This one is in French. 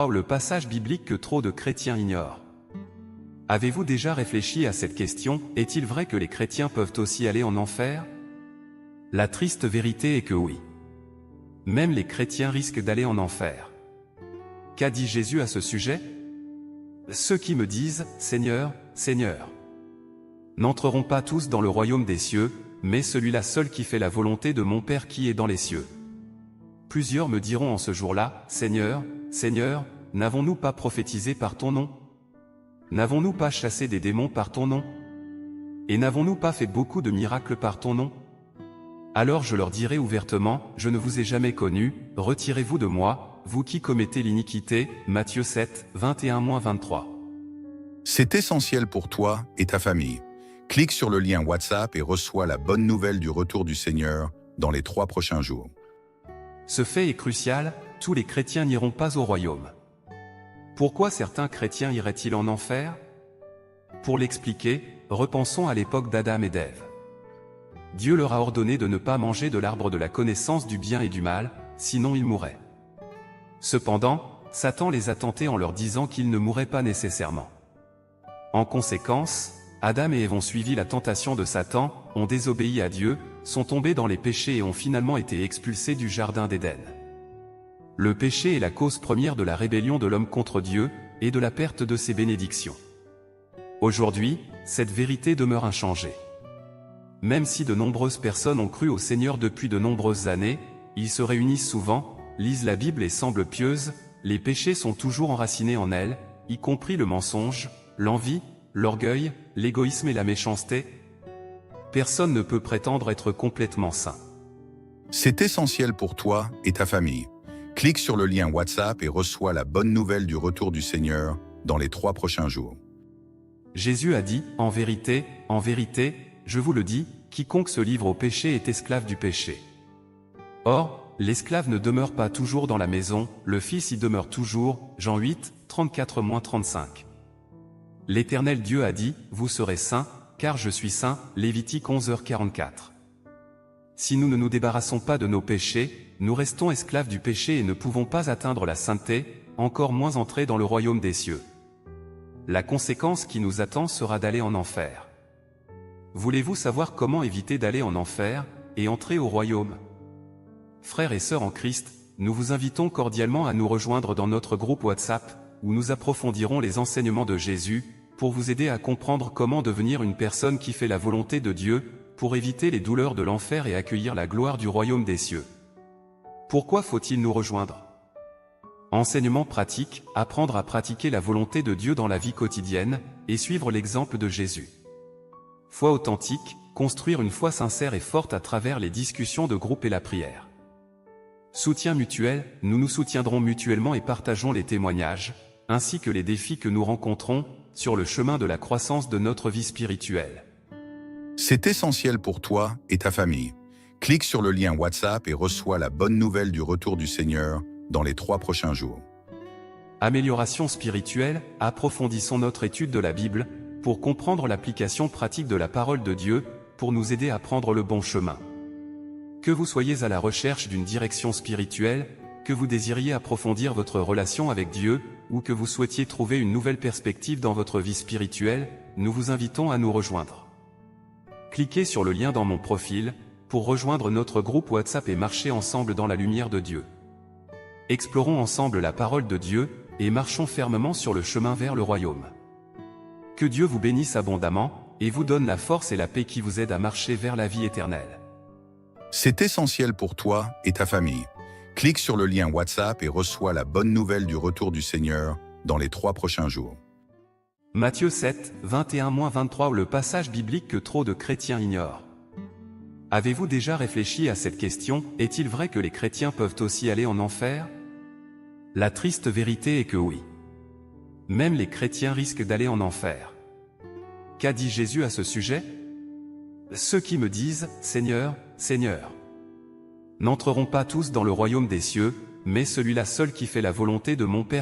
Le passage biblique que trop de chrétiens ignorent. Avez-vous déjà réfléchi à cette question? Est-il vrai que les chrétiens peuvent aussi aller en enfer? La triste vérité est que oui. Même les chrétiens risquent d'aller en enfer. Qu'a dit Jésus à ce sujet? Ceux qui me disent « Seigneur, Seigneur » n'entreront pas tous dans le royaume des cieux, mais celui-là seul qui fait la volonté de mon Père qui est dans les cieux. Plusieurs me diront en ce jour-là, Seigneur, Seigneur, n'avons-nous pas prophétisé par ton nom? N'avons-nous pas chassé des démons par ton nom? Et n'avons-nous pas fait beaucoup de miracles par ton nom? Alors je leur dirai ouvertement, je ne vous ai jamais connus, retirez-vous de moi, vous qui commettez l'iniquité. Matthieu 7, 21-23. C'est essentiel pour toi et ta famille. Clique sur le lien WhatsApp et reçois la bonne nouvelle du retour du Seigneur dans les 3 prochains jours. Ce fait est crucial, tous les chrétiens n'iront pas au royaume. Pourquoi certains chrétiens iraient-ils en enfer? Pour l'expliquer, repensons à l'époque d'Adam et d'Ève. Dieu leur a ordonné de ne pas manger de l'arbre de la connaissance du bien et du mal, sinon ils mourraient. Cependant, Satan les a tentés en leur disant qu'ils ne mourraient pas nécessairement. En conséquence, Adam et Ève ont suivi la tentation de Satan, ont désobéi à Dieu, sont tombés dans les péchés et ont finalement été expulsés du jardin d'Éden. Le péché est la cause première de la rébellion de l'homme contre Dieu, et de la perte de ses bénédictions. Aujourd'hui, cette vérité demeure inchangée. Même si de nombreuses personnes ont cru au Seigneur depuis de nombreuses années, ils se réunissent souvent, lisent la Bible et semblent pieuses, les péchés sont toujours enracinés en elles, y compris le mensonge, l'envie, l'orgueil, l'égoïsme et la méchanceté. Personne ne peut prétendre être complètement saint. C'est essentiel pour toi et ta famille. Clique sur le lien WhatsApp et reçois la bonne nouvelle du retour du Seigneur dans les 3 prochains jours. Jésus a dit, en vérité, je vous le dis, quiconque se livre au péché est esclave du péché. Or, l'esclave ne demeure pas toujours dans la maison, le Fils y demeure toujours. Jean 8, 34-35. L'Éternel Dieu a dit, vous serez saints, car je suis saint. Lévitique 11h44. Si nous ne nous débarrassons pas de nos péchés, nous restons esclaves du péché et ne pouvons pas atteindre la sainteté, encore moins entrer dans le royaume des cieux. La conséquence qui nous attend sera d'aller en enfer. Voulez-vous savoir comment éviter d'aller en enfer, et entrer au royaume? Frères et sœurs en Christ, nous vous invitons cordialement à nous rejoindre dans notre groupe WhatsApp, où nous approfondirons les enseignements de Jésus, pour vous aider à comprendre comment devenir une personne qui fait la volonté de Dieu, pour éviter les douleurs de l'enfer et accueillir la gloire du royaume des cieux. Pourquoi faut-il nous rejoindre? Enseignement pratique, apprendre à pratiquer la volonté de Dieu dans la vie quotidienne, et suivre l'exemple de Jésus. Foi authentique, construire une foi sincère et forte à travers les discussions de groupe et la prière. Soutien mutuel, nous nous soutiendrons mutuellement et partageons les témoignages, ainsi que les défis que nous rencontrons, sur le chemin de la croissance de notre vie spirituelle. C'est essentiel pour toi et ta famille. Clique sur le lien WhatsApp et reçois la bonne nouvelle du retour du Seigneur dans les 3 prochains jours. Amélioration spirituelle, approfondissons notre étude de la Bible, pour comprendre l'application pratique de la parole de Dieu, pour nous aider à prendre le bon chemin. Que vous soyez à la recherche d'une direction spirituelle, que vous désiriez approfondir votre relation avec Dieu, ou que vous souhaitiez trouver une nouvelle perspective dans votre vie spirituelle, nous vous invitons à nous rejoindre. Cliquez sur le lien dans mon profil, pour rejoindre notre groupe WhatsApp et marcher ensemble dans la lumière de Dieu. Explorons ensemble la parole de Dieu, et marchons fermement sur le chemin vers le royaume. Que Dieu vous bénisse abondamment, et vous donne la force et la paix qui vous aident à marcher vers la vie éternelle. C'est essentiel pour toi et ta famille. Clique sur le lien WhatsApp et reçois la bonne nouvelle du retour du Seigneur dans les 3 prochains jours. Matthieu 7, 21-23. Le passage biblique que trop de chrétiens ignorent. Avez-vous déjà réfléchi à cette question? Est-il vrai que les chrétiens peuvent aussi aller en enfer? La triste vérité est que oui. Même les chrétiens risquent d'aller en enfer. Qu'a dit Jésus à ce sujet? Ceux qui me disent « Seigneur, Seigneur » n'entreront pas tous dans le royaume des cieux, mais celui-là seul qui fait la volonté de mon Père